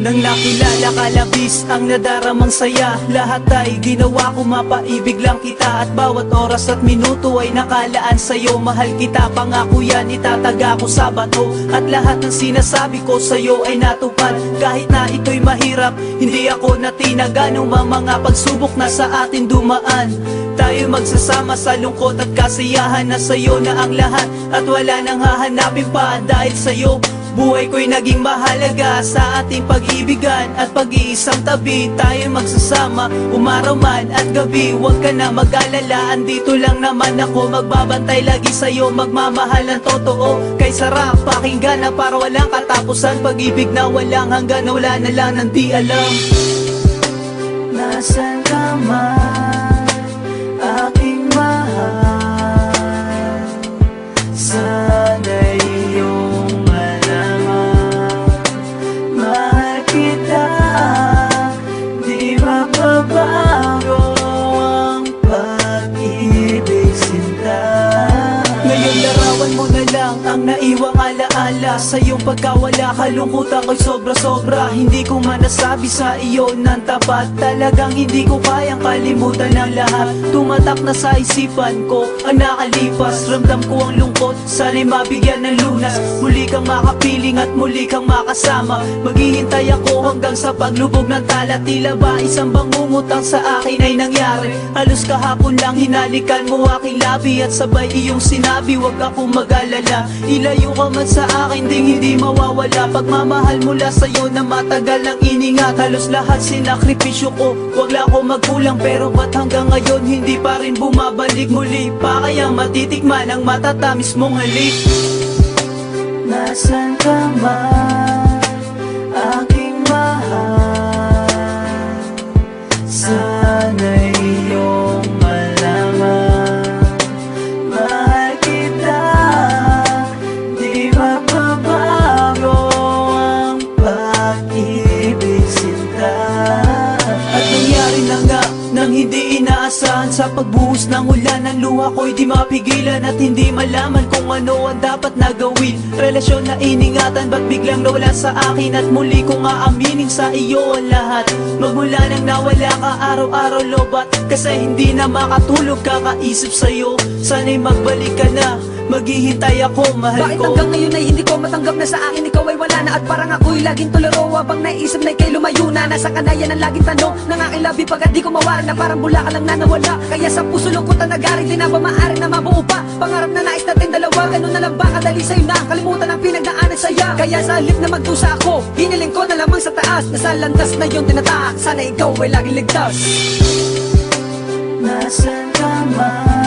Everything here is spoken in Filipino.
Nang nakilala ka labis ang nadaramang saya. Lahat ay ginawa ko mapaibig lang kita. At bawat oras at minuto ay nakalaan sa'yo. Mahal kita, pangako yan, itataga ko sa bato. At lahat ng sinasabi ko sa'yo ay natupad. Kahit na ito'y mahirap, hindi ako natinaga. Nung mga pagsubok na sa atin dumaan, tayo magsasama sa lungkot at kasiyahan. Na sa'yo na ang lahat at wala nang hahanapin pa. Dahil sa'yo buhay ko'y naging mahalaga. Sa ating pag-ibigan at pag-iisang tabi, tayo magsasama umaraw man at gabi. Huwag ka na mag-alala, andito lang naman ako. Magbabantay lagi sa'yo, magmamahal ng totoo. Kay sarap pakinggan na para walang katapusan. Pag-ibig na walang hanggan, wala na lang ng di alam. Nasaan ka man, aking mahal? Sana'y iyong malaman, mahal kita, di mababago ang pag-ibig sinta. Ngayon larawan mo na lang ang naiwang alaala. Sa iyong pagkawala, kalungkutan ko'y sobra-sobra. Hindi ko man nasabi sa iyo ng tapat. Talagang hindi ko kayang kalimutan ang lahat. Tumatak na sa isipan ko ang nakalipas. Ramdam ko ang lungkot, sana'y mabigyan ng lunas. Muli kang makapiling at muli kang makasama. Maghihintay ako hanggang sa paglubog ng tala. Tila ba isang bangungot ang sa akin ay nangyari. Halos kahapon lang hinalikan mo aking labi. At sabay iyong sinabi, huwag akong mag-alala. Ilayo ka man sa akin, ding hindi mawawala. Pagmamahal mula sa'yo na matagal nang iningat. Halos lahat sinakripisyo ko, huwag lang ako magkulang. Pero ba't hanggang ngayon hindi pa rin bumabalik muli? Pa kaya matitikman ang matatamis mong halik? Nasaan ka man, aking mahal? Sana'y iyong malaman, mahal kita, di mababago ang pag-ibig sinta. At nangyari na nga nang hindi inaasahan. Sa pagbuhos ng ulan, ang luha ko'y di mapigilan. At hindi malaman kung ano ang dapat na gawin. Relasyon na iningatan, ba't biglang nawala sa akin? At muli kong aaminin sa iyo ang lahat. Magmula nang nawala ka araw-araw lobat. Kasi hindi na makatulog kakaisip sa'yo. Sana'y magbalik ka na, maghihintay ako, mahal Bakit ko. hanggang ngayon ay hindi ko matanggap na sa akin ikaw ay wala na? At parang ako'y laging tularo, habang naisip na ika'y lumayo na. Nasa kanayan ang laging tanong ng aking labi pagkat di ko mawari. Na parang bula ka lang na nawala. Kaya sa puso lungkot ang nagari, di na ba maaari na mabuo pa? Pangarap na nais natin dalawa, ganun na lang ba kadali sa'yo na kalimutan ang pinagdaanan saya? Kaya sa halip na magdusa ako, hiniling ko na lamang sa taas. Nasa landas na yung tinataak, sana ikaw ay laging ligtas. Nasaan ka man,